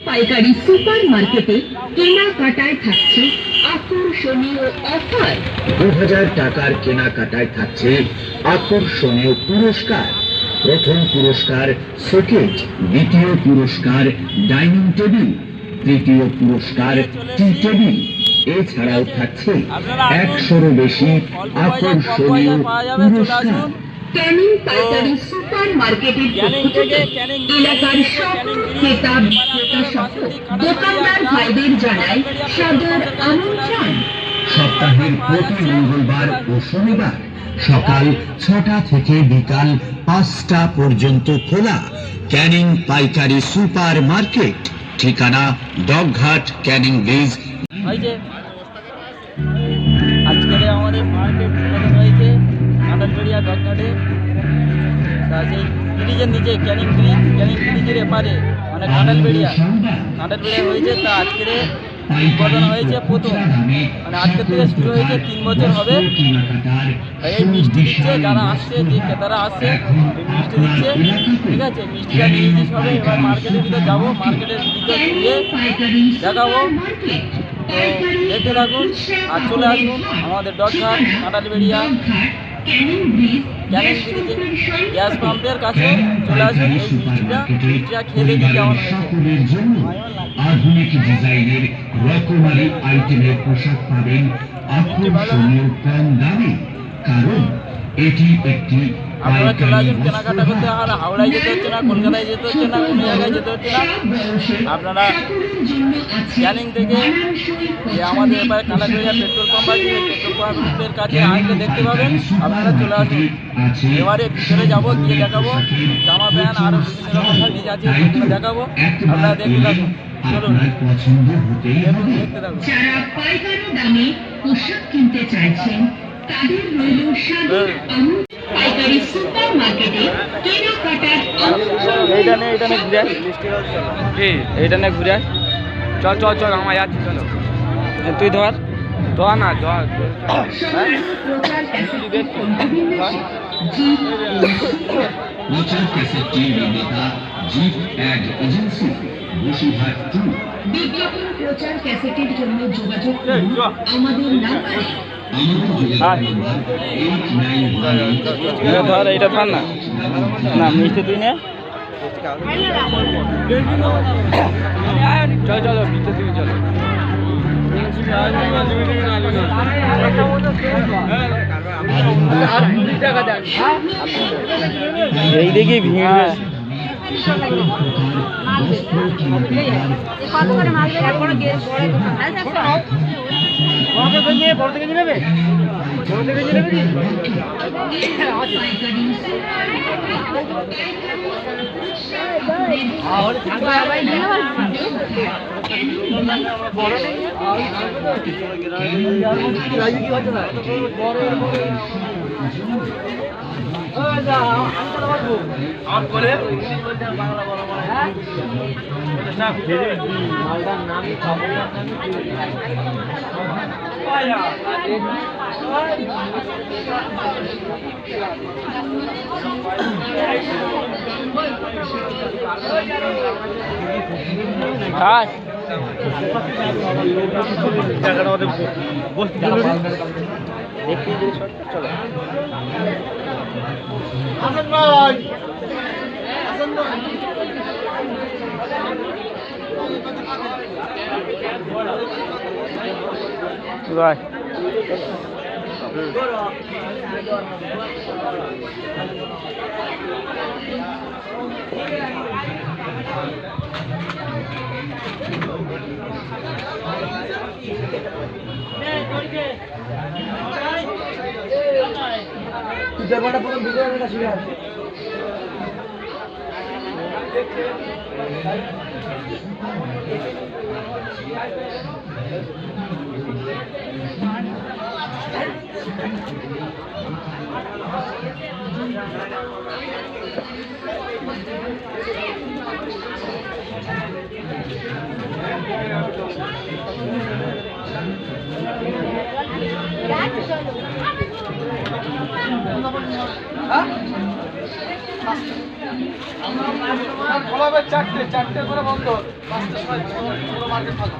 পাইকারি সুপার মার্কেটে কেনাকাটায় থাকছে আকর্ষণীয় অফার। 2000 টাকার কেনাকাটায় থাকছে আকর্ষণীয় পুরস্কার। প্রথম পুরস্কার শোকেজ, দ্বিতীয় পুরস্কার ডাইনিং টেবিল, তৃতীয় পুরস্কার টি টেবিল। এছাড়াও থাকছে 100-এরও বেশি আকর্ষণীয় পুরস্কার। ক্যানিং পাইকারি সুপার মার্কেটের পক্ষ থেকে এলাকার সকল ক্রেতা বিক্রেতা সহ দোকানদার ভাইদের জানায় সাদর আমন্ত্রণ। সপ্তাহের প্রতি মঙ্গলবার ও শনিবার সকাল 6টা থেকে বিকাল 5টা পর্যন্ত খোলা ক্যানিং পাইকারি সুপার মার্কেট। ঠিকানা ডগঘাট ক্যানিং ব্রিজ। আজকে আমাদের মার্কেট উদ্বোধন হয়েছে কাঁঠালবেড়িয়া ডগঘাটে। তা সেই ব্রিজের নিচে ক্যানিং ব্রিজের এপারে মানে কাঁঠালবেড়িয়া হয়েছে। তা আজকের উদ্বোধন হয়েছে প্রথম, মানে আজকের থেকে শুরু হয়েছে, 3 বছর হবে। এই মিষ্টি দিচ্ছে যারা আসছে, যে ক্রেতারা আসছে মিষ্টি দিচ্ছে, ঠিক আছে। মিষ্টিটা নিয়েছি সবে। এবার মার্কেটের ভিতরে যাবো, মার্কেটের ভিতরে গিয়ে দেখাবো। তো দেখতে থাকুন আর চলে আসুন আমাদের ডগঘাট কাঁঠালবেড়িয়া ক্যানিং ব্রিজে গ্যাস পাম্পের কাছে চলে আসুন। এই মিষ্টিটা খেয়ে দেখি কেমন হয়েছে। আধুনিক ডিজাইনের রকমারি আইটেমের পোশাক পাবেন আকর্ষণীয় কম দামে, কারণ এটি একটি আপনারা চলে আসুন কেনাকাটা করতে। আর হাওড়ায় যেতে হচ্ছে না, কলকাতায় যেতে হচ্ছে না, কোনো জায়গায় যেতে হচ্ছে না। আপনারা ক্যানিং থেকে যে আমাদের এবারে কাঁঠালবেড়িয়া পেট্রোল পাম্প আছে, পেট্রোল পাম্পের কাছে আসলে দেখতে পাবেন। আপনারা চলে আসুন। এবারে ভিতরে যাবো, গিয়ে দেখাবো জামা প্যান্ট আরও বিভিন্ন রকম জিনিস আছে, সেগুলো দেখাবো। আপনারা দেখতে থাকুন, চলুন দেখতে থাকুন। যারা পাইকারি দামে পোশাক কিনতে চাইছেন তাদের রইল সাদর আমন্ত্রণ। পাইকারি সুপার মার্কেটে কেনাকাটার এইটা নে ঘুরে এইটা নে ঘুরে চল আমার যাচ্ছি, চলো। তুই ধর না ধর। প্রচার ক্যাসেটটির নির্মাতা জিপ অ্যাড এজেন্সি, বসিরহাট 2। বিজ্ঞাপন প্রচার ক্যাসেটের জন্য যোগাযোগ করুন আমাদের নাম্বারে। ধর এইটা ধর না মিষ্টি তুই নে। চলো মিষ্টি তুই চলো। এই দেখি ভিড় মালটার নাম খোলাবে 4টে করে বন্ধ 5টার সময় পুরো মার্কেট ফাঁকা।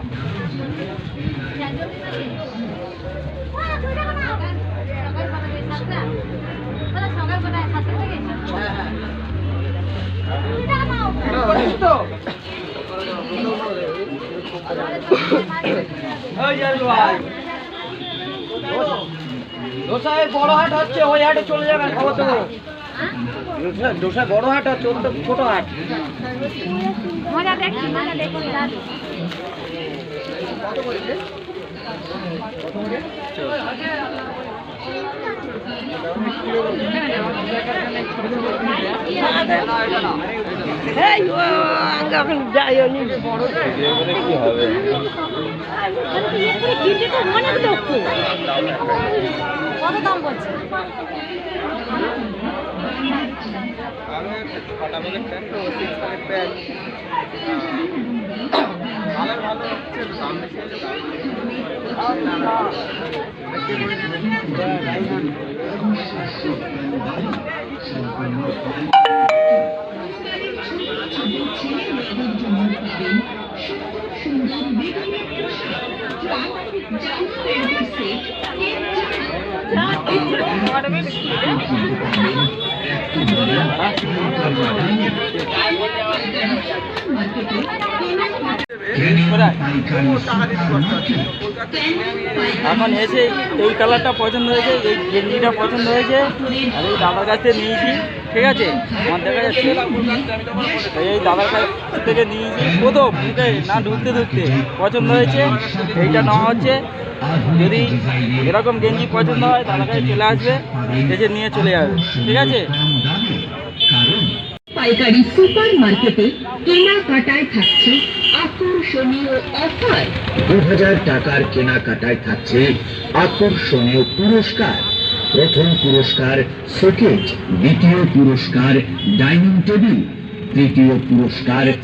দোসায় বড় হাট হচ্ছে, ওই হাটে চলে যাবেন, খবর তো। দোসা বড় হাট হচ্ছে, ওর তো ছোট হাট। মজা দেখছি, মজা দেখুন দাদু। অনেক লোক তো। কত দাম বলছে? এখন এসে এই কালারটা পছন্দ হয়েছে, এই গেঞ্জিটা পছন্দ হয়েছে, আর এই দাদার কাছ থেকে নিয়েছি। ঠিক আছে, আমার দেখা যাচ্ছে এই দাদার কাছ থেকে নিয়েছি, প্রথম মুখে না ঢুকতে ঢুকতে পছন্দ হয়েছে, এইটা নেওয়া হচ্ছে। যদি এরকম গেঞ্জি পছন্দ হয় দাদার কাছে চলে আসবে, এসে নিয়ে চলে যাবে। ঠিক আছে। পাইকারি সুপার মার্কেটে কেনাকাটায় থাকছে আকর্ষণীয় অফার। 2000 টাকার কেনাকাটায় থাকছে আকর্ষণীয় পুরস্কার। প্রথম পুরস্কার শোকেজ, দ্বিতীয় পুরস্কার ডাইনিং টেবিল, তৃতীয় পুরস্কার